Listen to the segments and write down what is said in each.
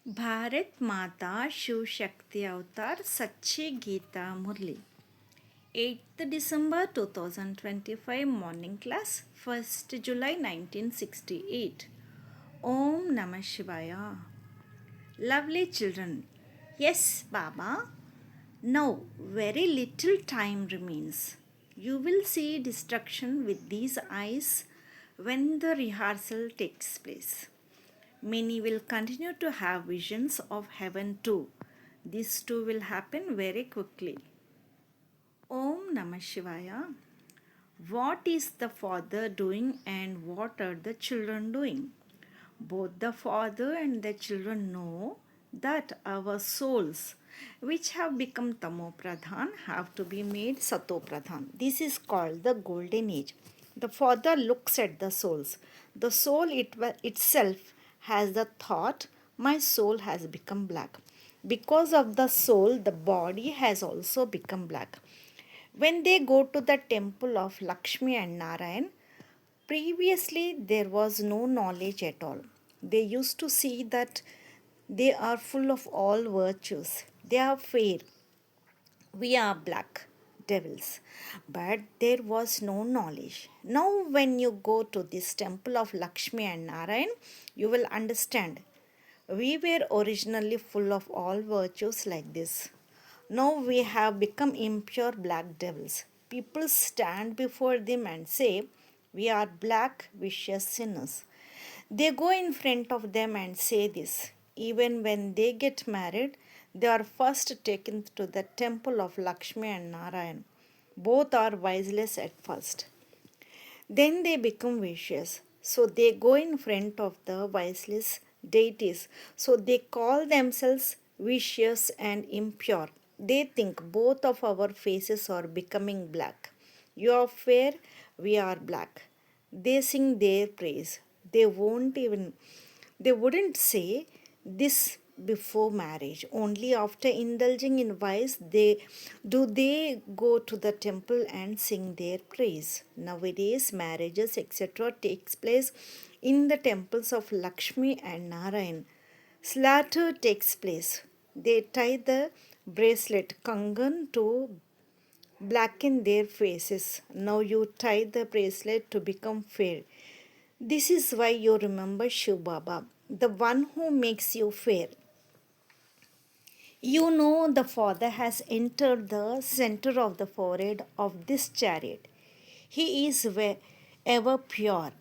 भारत माता शिव शक्ति अवतार सच्ची गीता मुरली 8th December 2025 morning class 1st July 1968 Om Namah Shivaya. Lovely children, yes Baba, now very little time remains. You will see destruction with these eyes when the rehearsal takes place. Many will continue to have visions of heaven too. This too will happen very quickly. Om Namah Shivaya. What is the father doing and what are the children doing? Both the father and the children know that our souls, which have become Tamo Pradhan, have to be made Sato Pradhan. This is called the golden age. The father looks at the souls. The soul itself has the thought, my soul has become black. Because of the soul, the body has also become black. When they go to the temple of Lakshmi and Narayan, previously there was no knowledge at all. They used to see that they are full of all virtues. They are fair. We are black devils. But there was no knowledge. Now, when you go to this temple of Lakshmi and Narayan, you will understand. We were originally full of all virtues like this. Now we have become impure black devils. People stand before them and say, we are black, vicious sinners. They go in front of them and say this. Even when they get married, they are first taken to the temple of Lakshmi and Narayan. Both are viceless at first. Then they become vicious. So they go in front of the viceless deities. So they call themselves vicious and impure. They think both of our faces are becoming black. You are fair, we are black. They sing their praise. They wouldn't say this before marriage. Only after indulging in vice they go to the temple and sing their praise. Nowadays, marriages etc. takes place in the temples of Lakshmi and Narayan. Slaughter takes place. They tie the bracelet Kangan to blacken their faces. Now you tie the bracelet to become fair. This is why you remember Shiv Baba, the one who makes you fair. You know the Father has entered the center of the forehead of this chariot. He is ever pure.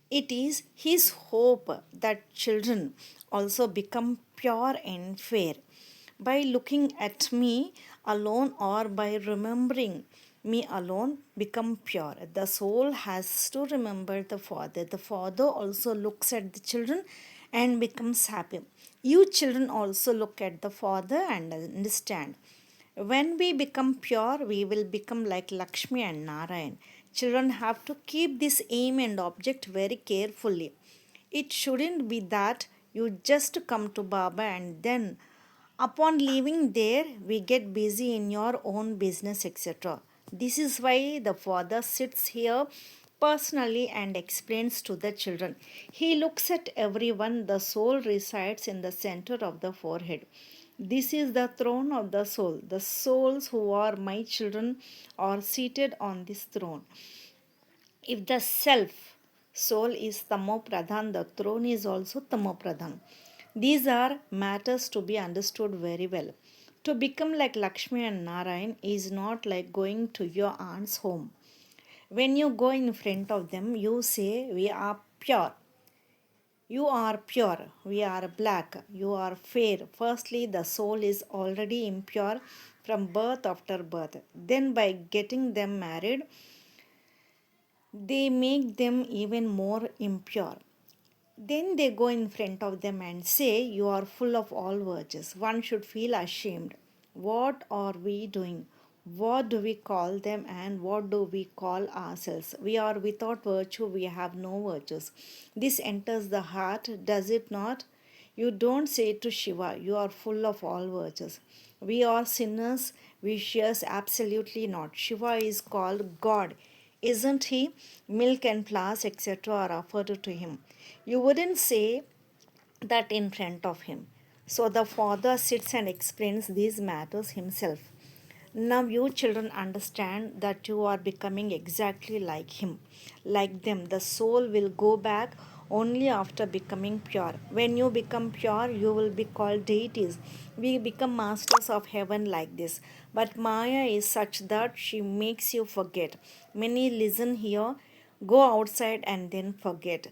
It is His hope that children also become pure and fair by looking at me alone or by remembering me alone become pure. The soul has to remember the Father. The Father also looks at the children and becomes happy. You children also look at the Father and understand. When we become pure, we will become like Lakshmi and Narayan. Children have to keep this aim and object very carefully. It shouldn't be that you just come to Baba and then, upon leaving there, we get busy in your own business, etc. This is why the Father sits here personally and explains to the children. He looks at everyone, the soul resides in the center of the forehead. This is the throne of the soul. The souls who are my children are seated on this throne. If the self soul is Tamo Pradhan, the throne is also Tamo Pradhan. These are matters to be understood very well. To become like Lakshmi and Narayan is not like going to your aunt's home. When you go in front of them, you say, we are pure. You are pure, we are black, you are fair. Firstly, the soul is already impure from birth after birth. Then, by getting them married, they make them even more impure. Then they go in front of them and say, you are full of all virtues. One should feel ashamed. What are we doing? What do we call them and what do we call ourselves? We are without virtue, we have no virtues. This enters the heart, does it not? You don't say to Shiva, you are full of all virtues. We are sinners, vicious, absolutely not. Shiva is called God, isn't he? Milk and flowers, etc., are offered to him. You wouldn't say that in front of him. So the father sits and explains these matters himself. Now you children understand that you are becoming exactly like him, like them. The soul will go back only after becoming pure. When you become pure, you will be called deities. We become masters of heaven like this. But Maya is such that she makes you forget. Many listen here, go outside, and then forget.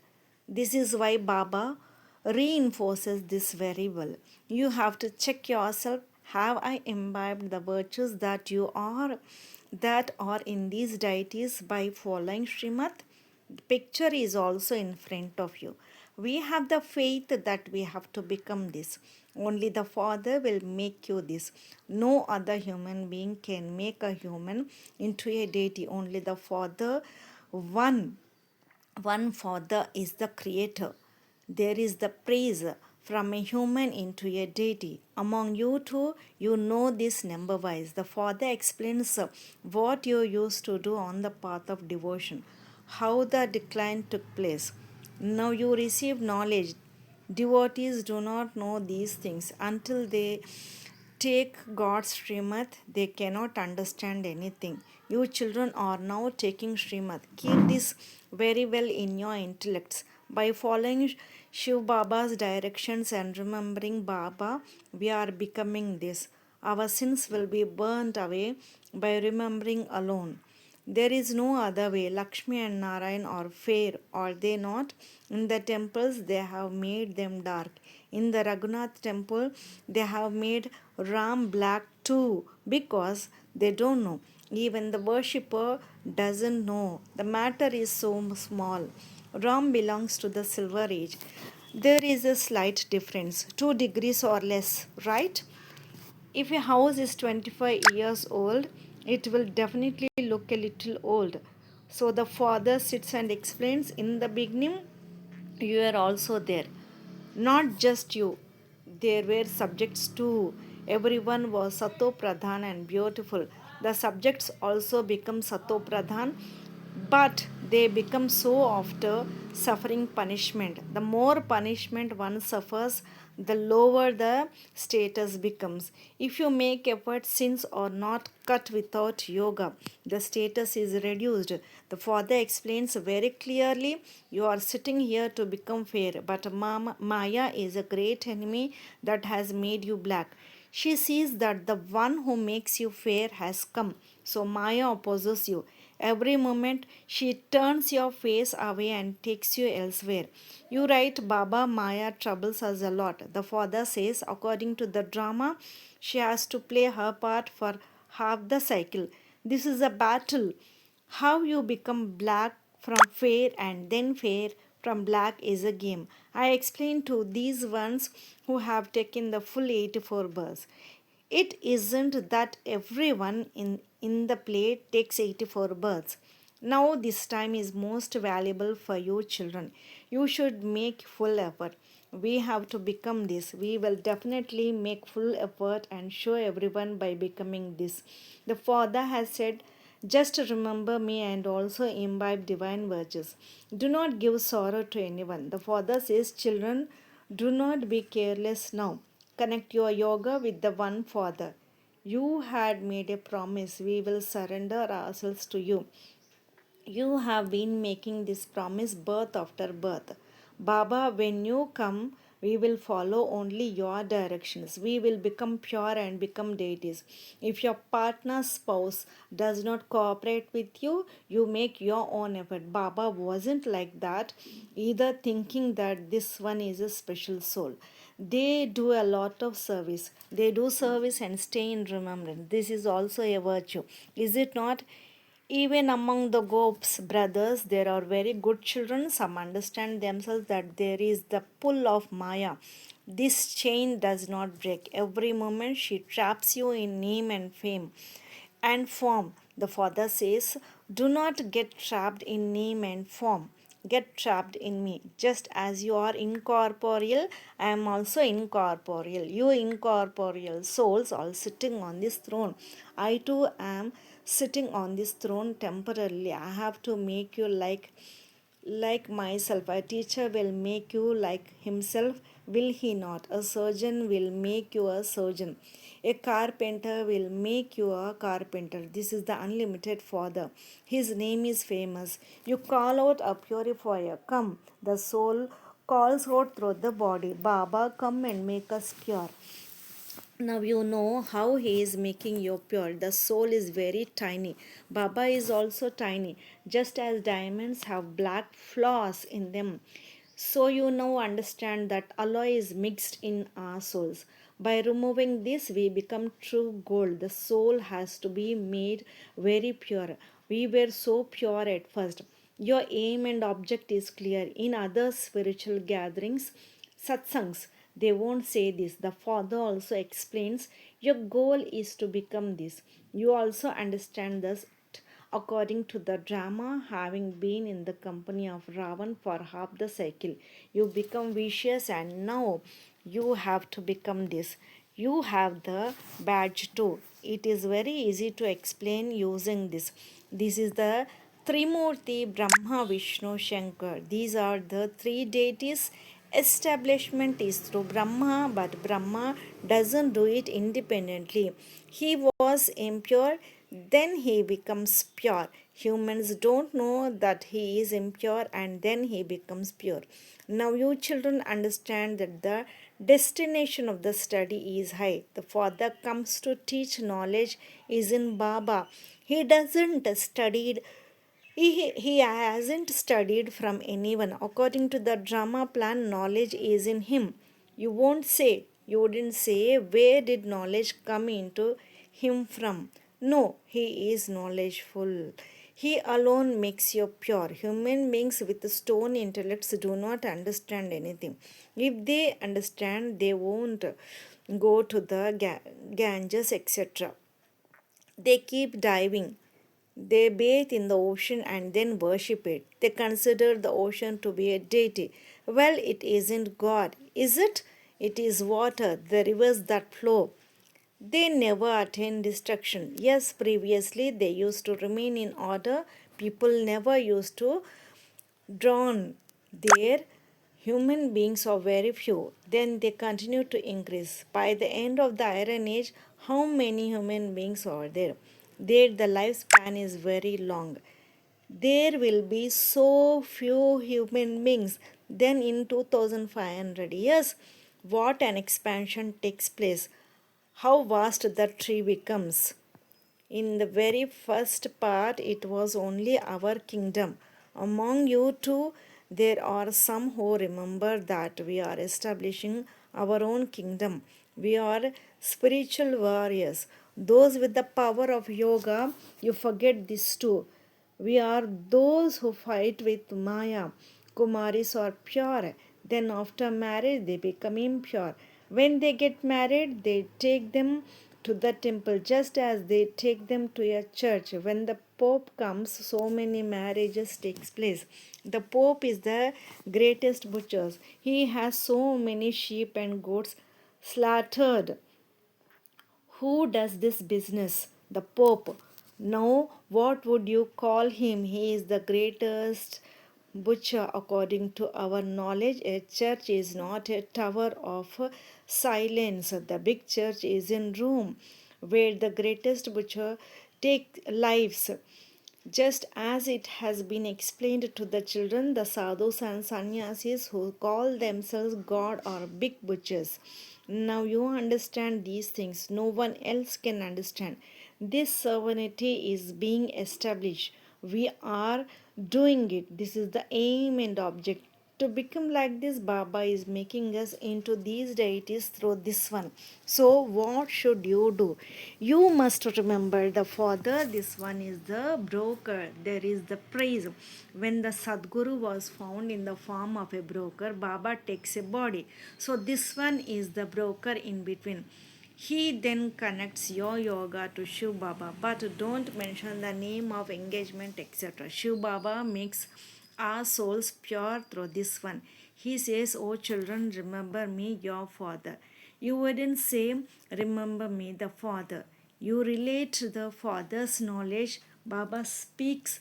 This is why Baba reinforces this very well. You have to check yourself. Have I imbibed the virtues that are in these deities by following Srimad? The picture is also in front of you. We have the faith that we have to become this. Only the Father will make you this. No other human being can make a human into a deity. Only the Father, one one Father, is the Creator. There is the praise from a human into a deity. Among you two, you know this number wise. The Father explains what you used to do on the path of devotion, how the decline took place. Now you receive knowledge. Devotees do not know these things until they take God's Srimad, they cannot understand anything. You children are now taking Srimad. Keep this very well in your intellects. By following Shiv Baba's directions and remembering Baba, we are becoming this. Our sins will be burnt away by remembering alone. There is no other way. Lakshmi and Narayan are fair, are they not? In the temples, they have made them dark. In the Raghunath temple, they have made Ram black too because they don't know. Even the worshipper doesn't know. The matter is so small. Ram belongs to the Silver Age. There is a slight difference, 2 degrees or less, right? If a house is 25 years old, it will definitely look a little old. So the father sits and explains, in the beginning, you are also there. Not just you, there were subjects too. Everyone was Sato Pradhan and beautiful. The subjects also become Sato Pradhan, but they become so after suffering punishment. The more punishment one suffers, the lower the status becomes. If you make effort, sins are not cut without yoga. The status is reduced. The father explains very clearly, you are sitting here to become fair, but Maya is a great enemy that has made you black. She sees that the one who makes you fair has come, so Maya opposes you. Every moment she turns your face away and takes you elsewhere. You write, Baba, Maya troubles us a lot. The father says, according to the drama, she has to play her part for half the cycle. This is a battle. How you become black from fair and then fair from black is a game. I explain to these ones who have taken the full 84 births. It isn't that everyone in the play takes 84 births. Now, this time is most valuable for you children. You should make full effort. We have to become this. We will definitely make full effort and show everyone by becoming this. The Father has said, just remember me and also imbibe divine virtues. Do not give sorrow to anyone. The Father says, children, do not be careless now. Connect your yoga with the one Father. You had made a promise. We will surrender ourselves to you. You have been making this promise birth after birth. Baba, when you come, we will follow only your directions. We will become pure and become deities. If your partner's spouse does not cooperate with you, you make your own effort. Baba wasn't like that, either thinking that this one is a special soul. They do a lot of service. They do service and stay in remembrance. This is also a virtue. Is it not? Even among the Gop's brothers, there are very good children. Some understand themselves that there is the pull of Maya. This chain does not break. Every moment she traps you in name and fame and form. The father says, do not get trapped in name and form. Get trapped in me. Just as you are incorporeal, I am also incorporeal. You incorporeal souls are sitting on this throne. I too am sitting on this throne temporarily. I have to make you like myself. A teacher will make you like himself, will he not? A surgeon will make you a surgeon. A carpenter will make you a carpenter. This is the unlimited Father. His name is famous. You call out a purifier. Come, the soul calls out through the body. Baba, come and make us pure. Now you know how he is making you pure. The soul is very tiny. Baba is also tiny, just as diamonds have black flaws in them. So you now understand that alloy is mixed in our souls. By removing this, we become true gold. The soul has to be made very pure. We were so pure at first. Your aim and object is clear. In other spiritual gatherings, satsangs, they won't say this. The Father also explains your goal is to become this. You also understand this according to the drama, having been in the company of Ravan for half the cycle. You become vicious and now you have to become this. You have the badge too. It is very easy to explain using this. This is the Trimurti Brahma Vishnu Shankar. These are the three deities. Establishment is through Brahma, but Brahma doesn't do it independently. He was impure, then he becomes pure. Humans don't know that he is impure and then he becomes pure. Now, you children understand that the destination of the study is high. The Father comes to teach knowledge is in Baba. He doesn't studied he hasn't studied from anyone. According to the drama plan, knowledge is in him. You wouldn't say, where did knowledge come into him from? No, he is knowledgeful. He alone makes you pure. Human beings with stone intellects do not understand anything. If they understand, they won't go to the Ganges, etc. They keep diving. They bathe in the ocean and then worship it. They consider the ocean to be a deity. Well, it isn't God, is it? It is water, the rivers that flow. They never attain destruction. Yes, previously they used to remain in order. People never used to drown. There, human beings are very few. Then they continue to increase. By the end of the Iron Age, how many human beings are there? There, the lifespan is very long. There will be so few human beings. Then, in 2500 years, what an expansion takes place. How vast the tree becomes. In the very first part, it was only our kingdom. Among you two, there are some who remember that we are establishing our own kingdom. We are spiritual warriors. Those with the power of yoga, you forget this too. We are those who fight with Maya. Kumaris are pure. Then, after marriage, they become impure. When they get married, they take them to the temple just as they take them to a church. When the Pope comes, so many marriages takes place. The Pope is the greatest butcher. He has so many sheep and goats slaughtered. Who does this business? The Pope. Now, what would you call him? He is the greatest butcher according to our knowledge. A church is not a tower of silence. The big church is in Rome, where the greatest butcher takes lives. Just as it has been explained to the children, the sadhus and sannyasis who call themselves God are big butchers. Now you understand these things. No one else can understand. This sovereignty is being established. We are doing it. This is the aim and object. To become like this, Baba is making us into these deities through this one. So, what should you do? You must remember the Father. This one is the broker. There is the praise. When the Sadguru was found in the form of a broker, Baba takes a body. So, this one is the broker in between. He then connects your yoga to Shiv Baba, but don't mention the name of engagement, etc. Shiv Baba makes our souls pure through this one. He says, "Oh children, remember me, your father." You wouldn't say, "Remember me, the father." You relate the father's knowledge. Baba speaks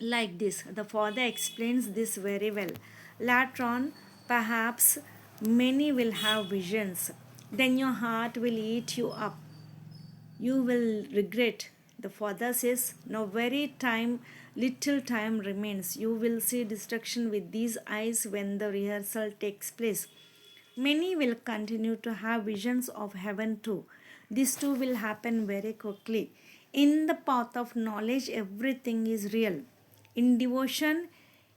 like this. The father explains this very well. Later on, perhaps many will have visions. Then your heart will eat you up. You will regret. The father says, now very time, little time remains. You will see destruction with these eyes when the rehearsal takes place. Many will continue to have visions of heaven too. This too will happen very quickly. In the path of knowledge, everything is real. In devotion,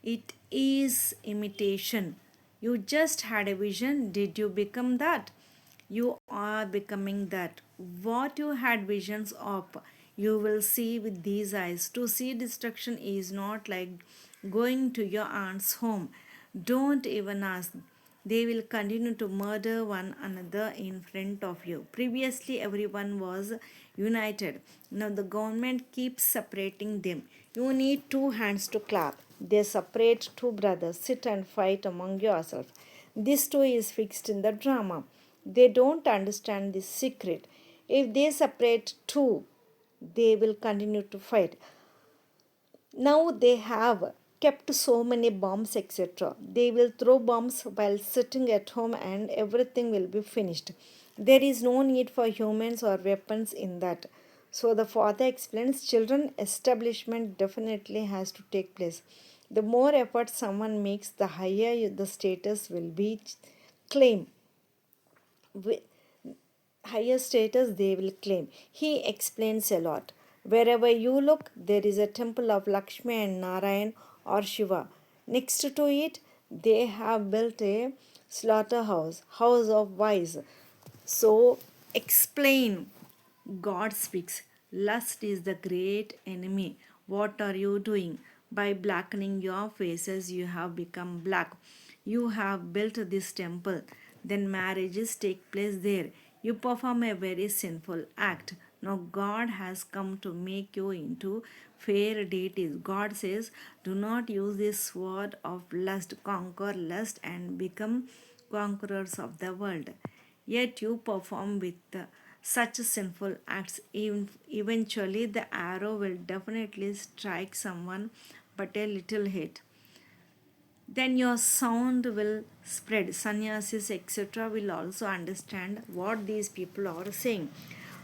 it is imitation. You just had a vision. Did you become that? You are becoming that. What you had visions of, you will see with these eyes. To see destruction is not like going to your aunt's home. Don't even ask. They will continue to murder one another in front of you. Previously, everyone was united. Now, the government keeps separating them. You need two hands to clap. They separate two brothers. Sit and fight among yourselves. This too is fixed in the drama. They don't understand this secret. If they separate two, they will continue to fight. Now they have kept so many bombs, etc. They will throw bombs while sitting at home and everything will be finished. There is no need for humans or weapons in that. So the father explains children establishment definitely has to take place. The more effort someone makes, the higher the status will be claimed. Higher status they will claim. He explains a lot. Wherever you look, there is a temple of Lakshmi and Narayan or Shiva. Next to it, they have built a slaughterhouse, house of wise. So, explain. God speaks. Lust is the great enemy. What are you doing? By blackening your faces, you have become black. You have built this temple. Then marriages take place there. You perform a very sinful act. Now God has come to make you into fair deities. God says, do not use this sword of lust, conquer lust and become conquerors of the world. Yet you perform with such sinful acts. Eventually, the arrow will definitely strike someone, but a little hit. Then your sound will spread. Sannyasis, etc., will also understand what these people are saying.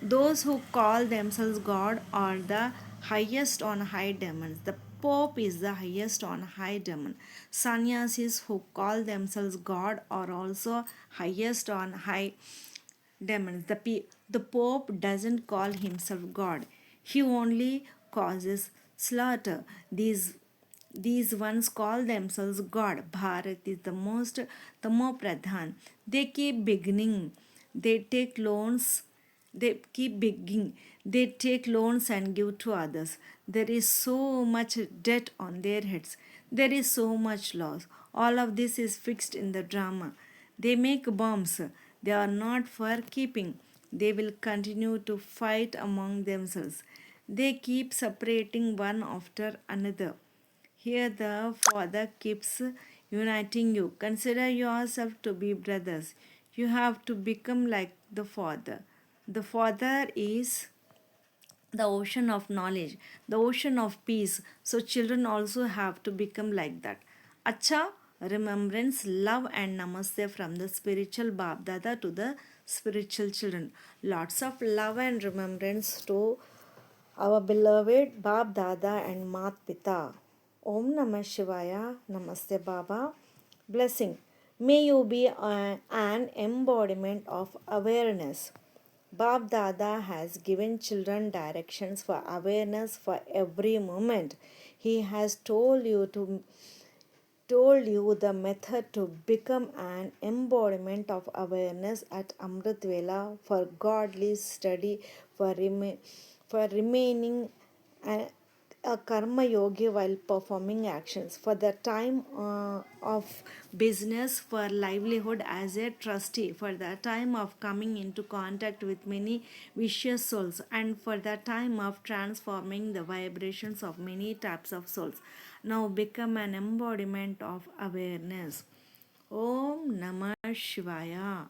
Those who call themselves God are the highest on high demons. The Pope is the highest on high demon. Sannyasis who call themselves God are also highest on high demons. The Pope doesn't call himself God. He only causes slaughter. These ones call themselves God. Bharat is the more pradhan. They keep beginning. They take loans. They keep begging. They take loans and give to others. There is so much debt on their heads. There is so much loss. All of this is fixed in the drama. They make bombs. They are not for keeping. They will continue to fight among themselves. They keep separating one after another. Here the Father keeps uniting you. Consider yourself to be brothers. You have to become like the Father. The Father is the ocean of knowledge, the ocean of peace. So children also have to become like that. Acha, remembrance, love, and namaste from the spiritual Bab Dada to the spiritual children. Lots of love and remembrance to our beloved Bab Dada and Mat Pita. Om Namah Shivaya, Namaste Baba. Blessing. May you be an embodiment of awareness. Bab Dada has given children directions for awareness for every moment. He has told you the method to become an embodiment of awareness at Amrit Vela for godly study, for remaining a karma yogi while performing actions, for the time of business, for livelihood as a trustee, for the time of coming into contact with many vicious souls, and for the time of transforming the vibrations of many types of souls. Now become an embodiment of awareness. Om Namah Shivaya.